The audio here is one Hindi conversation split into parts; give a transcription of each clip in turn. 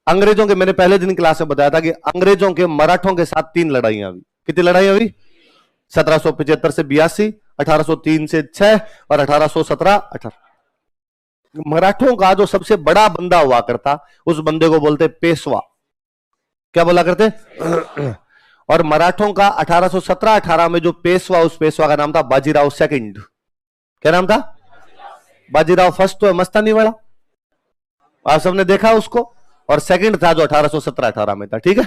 अंग्रेजों के, मैंने पहले दिन क्लास में बताया था कि अंग्रेजों के मराठों के साथ 3 लड़ाइयां हुई। कितनी लड़ाई हुई? 1775 से 82, 1803 से 6 और 1817 18। मराठों का जो सबसे बड़ा बंदा हुआ करता, उस बंदे को बोलते पेशवा। क्या बोला करते? और मराठों का 1817-18 में जो पेशवा, उस पेशवा का नाम था बाजीराव सेकंड। क्या नाम था? बाजीराव फर्स्ट तो है मस्तानी वाला, आप सबने देखा उसको, और सेकंड था जो 1817-18 में था। ठीक है,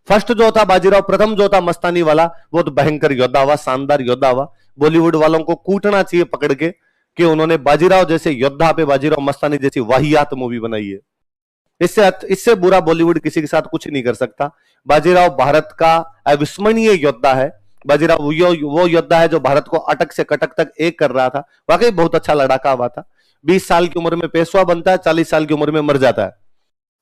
फर्स्ट जो था बाजीराव प्रथम जो था मस्तानी वाला, वो तो भयंकर योद्धा हुआ, शानदार योद्धा हुआ। बॉलीवुड वालों को कूटना चाहिए पकड़ के कि उन्होंने बाजीराव जैसे योद्धा पे बाजीराव मस्तानी जैसी वाहियात मूवी बनाई है। इससे बुरा बॉलीवुड किसी के साथ कुछ नहीं कर सकता। बाजीराव भारत का अविस्मरणीय योद्धा है। बाजीराव वो योद्धा है जो भारत को अटक से कटक तक एक कर रहा था। वाकई बहुत अच्छा लड़ाका हुआ था। 20 साल की उम्र में पेशवा बनता है, 40 साल की उम्र में मर जाता है,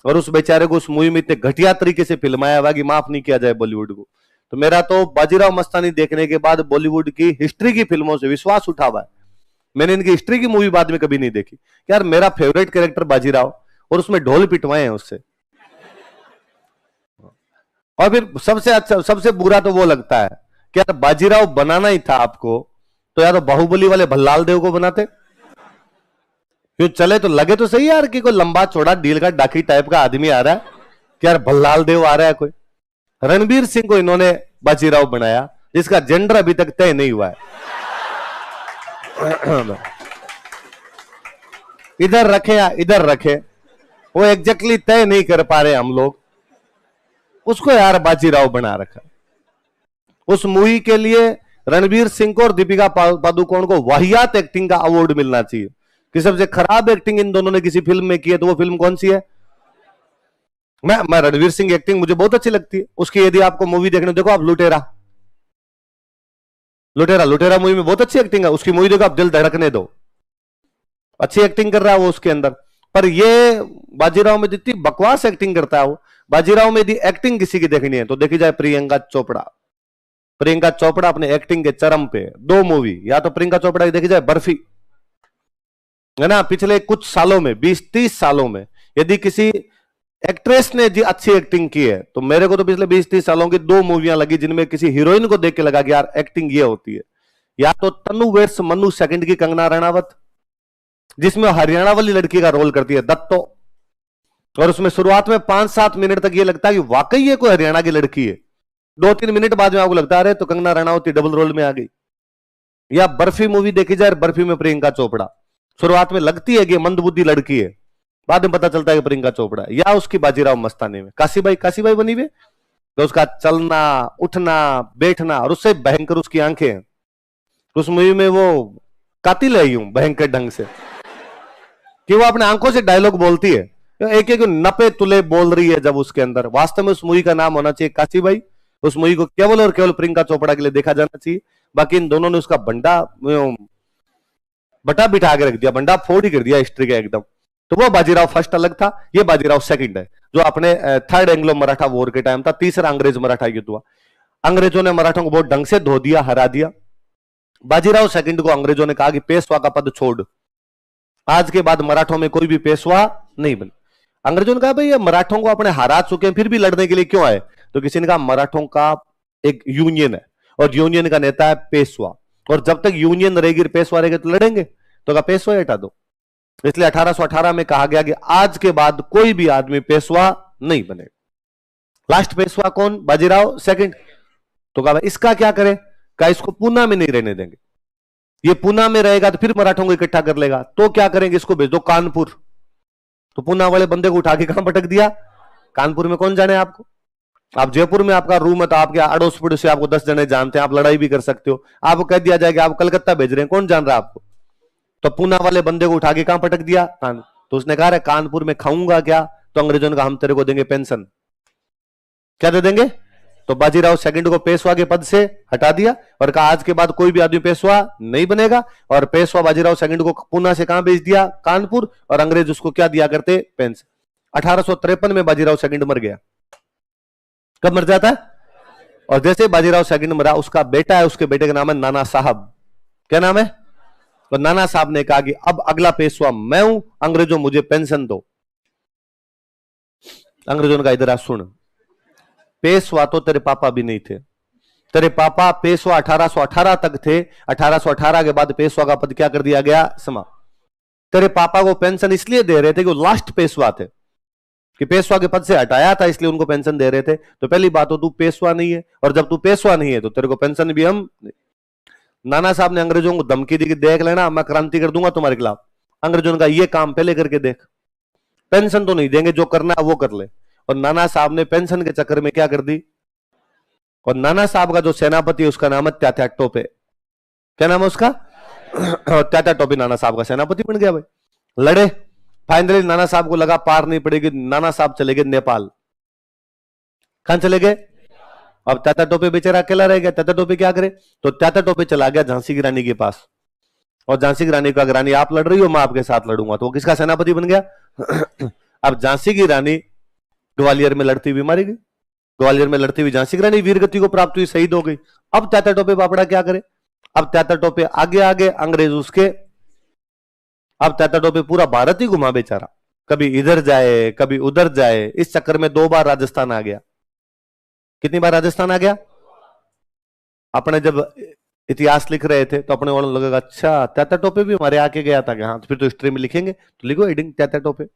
और उस बेचारे को उस मूवी में इतने घटिया तरीके से फिल्माया हुआ कि माफ नहीं किया जाए बॉलीवुड को। तो मेरा तो बाजीराव मस्तानी देखने के बाद बॉलीवुड की हिस्ट्री की फिल्मों से विश्वास उठा हुआ है। मैंने इनकी हिस्ट्री की मूवी बाद में कभी नहीं देखी। यार मेरा फेवरेट कैरेक्टर बाजीराव, और उसमें ढोल पिटवाए हैं उससे। और फिर सबसे अच्छा, सबसे बुरा तो वो लगता है कि यार बाजीराव बनाना ही था आपको, तो यार बाहुबली वाले भल्लाल देव को बनाते। क्यों चले तो लगे तो सही यार कि कोई लंबा चौड़ा डील का डाकी टाइप का आदमी आ रहा है, कि यार भल्लाल देव आ रहा है कोई। रणबीर सिंह को इन्होंने बाजीराव बनाया, जिसका जेंडर अभी तक तय नहीं हुआ है। इधर रखे या इधर रखे, वो एग्जैक्टली तय नहीं कर पा रहे हम लोग। उसको यार बाजीराव बना रखा। उस मूवी के लिए रणबीर सिंह को और दीपिका पादुकोण को वाहियात एक्टिंग का अवार्ड मिलना चाहिए कि सबसे खराब एक्टिंग इन दोनों ने किसी फिल्म में की है, तो वो फिल्म कौन सी है? मैं रणवीर सिंह की एक्टिंग मुझे बहुत अच्छी लगती है उसकी। यदि आपको मूवी देखने, देखो आप लुटेरा, लुटेरा लुटेरा मूवी में बहुत अच्छी एक्टिंग है उसकी। मूवी देखो आप, दिल धड़कने दो, अच्छी एक्टिंग कर रहा है वो उसके अंदर। पर ये बाजीराव में जितनी बकवास एक्टिंग करता है वो। बाजीराव में यदि एक्टिंग किसी की देखनी है तो देखी जाए प्रियंका चोपड़ा। प्रियंका चोपड़ा अपने एक्टिंग के चरम पे। 2 मूवी, या तो प्रियंका चोपड़ा की देखी जाए बर्फी, है ना, पिछले कुछ सालों में 20-30 सालों में यदि किसी एक्ट्रेस ने जी अच्छी एक्टिंग की है, तो मेरे को तो पिछले 20-30 सालों की 2 मूवियां लगी जिनमें किसी हीरोइन को देख के लगा कि यार एक्टिंग ये होती है। या तो तनु वेट्स मनु सेकंड की कंगना रनावत, जिसमें हरियाणा वाली लड़की का रोल करती है दत्तो, और उसमें शुरुआत में 5-7 मिनट तक ये लगता है कि वाकई ये कोई हरियाणा की लड़की है। 2-3 मिनट बाद में आपको लगता है तो कंगना रनावत डबल रोल में आ गई। या बर्फी मूवी देखी जाए, बर्फी में प्रियंका चोपड़ा, शुरुआत में लगती है कि मंदबुद्धि लड़की है, बाद में पता चलता है कि प्रियंका चोपड़ा। या उसकी बाजीराव मस्तानी में काशीबाई बनी हुई, तो उसका चलना उठना बैठना, और उससे भयंकर उसकी आंखें हैं। उस मूवी में वो कातिल है यूं भयंकर ढंग से कि वो अपने आंखों से डायलॉग बोलती है, एक एक नपे तुले बोल रही है जब उसके अंदर। वास्तव में उस मूवी का नाम होना चाहिए काशीबाई। उस मूवी को केवल और केवल प्रियंका चोपड़ा के लिए देखा जाना चाहिए। बाकी इन दोनों ने उसका बटा बिठा के रख दिया, बंडा फोड़ ही कर दिया हिस्ट्री का एकदम। तो वो बाजीराव फर्स्ट अलग था, ये बाजीराव सेकंड है, जो अपने 3rd एंग्लो मराठा वॉर के टाइम था, तीसरा अंग्रेज मराठा युद्ध हुआ। अंग्रेजों ने मराठों को बहुत ढंग से धो दिया, हरा दिया। बाजीराव सेकंड को अंग्रेजों ने कहा कि पेशवा का पद छोड़, आज के बाद मराठों में कोई भी पेशवा नहीं बने। अंग्रेजों ने कहा भाई ये मराठों को अपने हरा चुके हैं, फिर भी लड़ने के लिए क्यों आए? तो किसी ने कहा मराठों का एक यूनियन है और यूनियन का नेता है पेशवा, और जब तक यूनियन रहेगी पेशवा रहेगा तो लड़ेंगे। तो कहा पेशवा हटा दो। इसलिए 1818 में कहा गया कि आज के बाद कोई भी आदमी पेशवा नहीं बनेगा। लास्ट पेशवा कौन? बाजीराव सेकंड। तो कहा इसका क्या करें? कहा इसको पूना में नहीं रहने देंगे, ये पूना में रहेगा तो फिर मराठों को इकट्ठा कर लेगा, तो क्या करेंगे, इसको भेज दो कानपुर। तो पूना वाले बंदे को उठा के कहां पटक दिया? कानपुर में कौन जाने आपको? आप जयपुर में आपका रूम है तो आपके अड़ोस पड़ोस से आपको 10 जने जानते हैं, आप लड़ाई भी कर सकते हो। आपको कह दिया जाएगा आप कलकत्ता भेज रहे हैं, कौन जान रहा है आपको? तो पूना वाले बंदे को उठा के कहां पटक दिया? तो उसने कहा कानपुर में खाऊंगा क्या? तो अंग्रेजों ने कहा हम तेरे को देंगे पेंशन। क्या दे देंगे? तो बाजीराव सेकंड को पेशवा के पद से हटा दिया और कहा आज के बाद कोई भी आदमी पेशवा नहीं बनेगा। और पेशवा बाजीराव सेकंड को पूना से कहां भेज दिया? कानपुर। और अंग्रेज उसको क्या दिया करते? पेंशन। 1853 में बाजीराव सेकंड मर गया। कब मर जाता है? और जैसे बाजीराव सेकंड मरा, उसका बेटा है, उसके बेटे का नाम है नाना साहब। क्या नाम है? तो नाना साहब ने कहा कि अब अगला पेशवा मैं हूं, अंग्रेजों मुझे पेंशन दो। अंग्रेजों ने कहा इधर आ सुन, पेशवा तो तेरे पापा भी नहीं थे, तेरे पापा पेशवा 1818 तक थे, 1818 के बाद पेशवा का पद क्या कर दिया गया, समाप्त। तेरे पापा को पेंशन इसलिए दे रहे थे कि वो लास्ट पेशवा थे, कि पेशवा के पद से हटाया था इसलिए उनको पेंशन दे रहे थे। तो पहली बात तो तू पेशवा नहीं है, और जब तू पेशवा नहीं है तो तेरे को पेंशन भी हम। नाना साहब ने अंग्रेजों को धमकी दी कि देख लेना मैं क्रांति कर दूंगा तुम्हारे खिलाफ। अंग्रेजों ने कहा ये काम पहले करके देख, पेंशन तो नहीं देंगे, जो करना है वो कर ले। और नाना साहब ने पेंशन के चक्कर में क्या कर दी, और नाना साहब का जो सेनापति है उसका नाम है त्यात्या टोपे। क्या नाम है उसका? त्यात्या टोपे नाना साहब का सेनापति बन गया भाई। लड़े, फाइनली नाना साहब को लगा पार नहीं पड़ेगी, नाना साहब चले गए नेपाल। कहां चले गए? अब त्यात्या टोपे बेचारा अकेला रह गया। त्यात्या टोपे क्या करे, तो त्यात्या टोपे चला गया झांसी की रानी के पास, और झांसी की रानी का, रानी आप लड़ रही हो मैं आपके साथ लड़ूंगा, तो वो किसका सेनापति बन गया? अब झांसी की रानी ग्वालियर में लड़ती हुई मारी गई, ग्वालियर में लड़ती हुई झांसी की रानी वीरगति को प्राप्त हुई, शहीद हो गई। अब त्यात्या टोपे बापड़ा क्या करे? अब त्यात्या टोपे आगे आगे, अंग्रेज उसके। अब त्यात्या टोपे पूरा भारत ही घुमा बेचारा, कभी इधर जाए कभी उधर जाए। इस चक्कर में 2 बार राजस्थान आ गया। कितनी बार राजस्थान आ गया? अपने जब इतिहास लिख रहे थे तो अपने वालों को लगेगा अच्छा त्यात्या टोपे भी हमारे आके गया था क्या? हाँ, तो फिर तो हिस्ट्री में लिखेंगे, तो लिखो हेडिंग त्यात्या टोपे।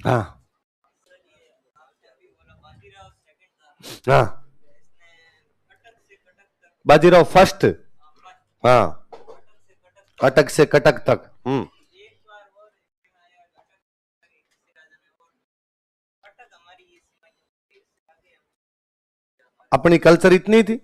हाँ हाँ, बाजीराव फर्स्ट। हाँ, अटक से कटक तक। अपनी कल्चर इतनी थी,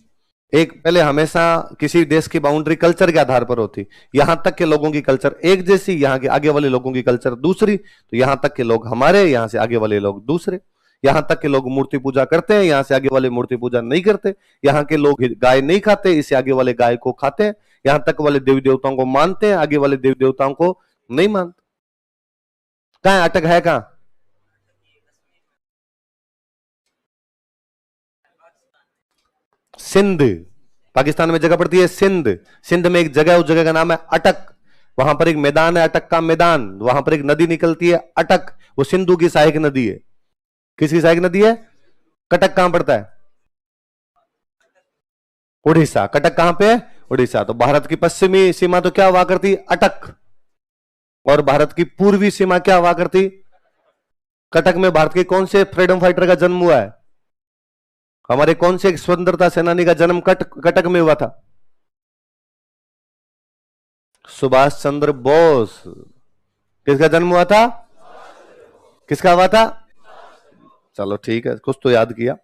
एक पहले हमेशा किसी देश की बाउंड्री कल्चर के आधार पर होती, यहां तक के लोगों की कल्चर एक जैसी, यहाँ के आगे वाले लोगों की कल्चर दूसरी, तो यहां तक के लोग हमारे, यहां से आगे वाले लोग दूसरे। यहां तक के लोग मूर्ति पूजा करते हैं, यहां से आगे वाले मूर्ति पूजा नहीं करते। यहाँ के लोग गाय नहीं खाते, इससे आगे वाले गाय को खाते हैं। यहां तक वाले देवी देवताओं को मानते हैं, आगे वाले देवी देवताओं को नहीं मानते। कहां अटक है? कहां? सिंध, पाकिस्तान में जगह पड़ती है सिंध। सिंध में एक जगह है, उस जगह का नाम है अटक। वहां पर एक मैदान है, अटक का मैदान। वहां पर एक नदी निकलती है अटक, वो सिंधु की सहायक नदी है। किसकी सहायक नदी है? कटक कहां पड़ता है? उड़ीसा। कटक कहां पे है? उड़ीसा। तो भारत की पश्चिमी सीमा तो क्या हुआ करती? अटक। और भारत की पूर्वी सीमा क्या हुआ करती? कटक में भारत के कौन से फ्रीडम फाइटर का जन्म हुआ है? हमारे कौन से स्वतंत्रता सेनानी का जन्म कटक में हुआ था? सुभाष चंद्र बोस। किसका जन्म हुआ था? किसका हुआ था? चलो ठीक है, कुछ तो याद किया।